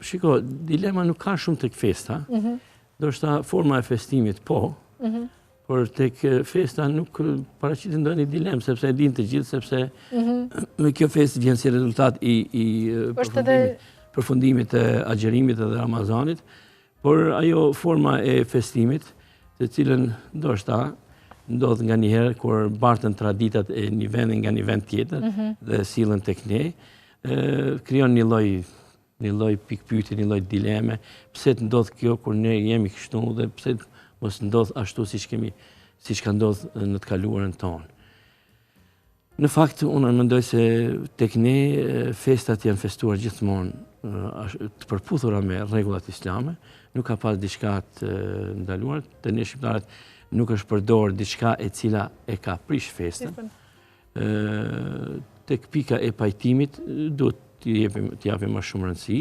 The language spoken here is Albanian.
Shiko, dilema nuk ka shumë tek festa, do shta forma e festimit po, por tek festa nuk paraqitet ndonjë dilemë, sepse e din të gjithë, sepse me kjo fest vjen si rezultat i përfundimit të agjerimit dhe Ramazanit, por ajo forma e festimit, të cilën do shta ndodh nga njëherë kur bartën traditat e një vendi nga një vend tjetër dhe sillen tek ne, krijon një lloj pikpyetje, një lloj dileme, pse të ndodh kjo kur ne jemi kështu dhe pse mos ndodh ashtu siç ka ndodhur në të kaluarën tonë. Në fakt, unë mendoj se tek ne festat janë festuar gjithmonë të përputhura me rregullat islame, nuk ka pas diçka të ndaluar, te ne shqiptarët nuk është përdorur diçka e cila e ka prish festën. Tek pika e pajtimit duhet t'i japim më shumë rëndësi.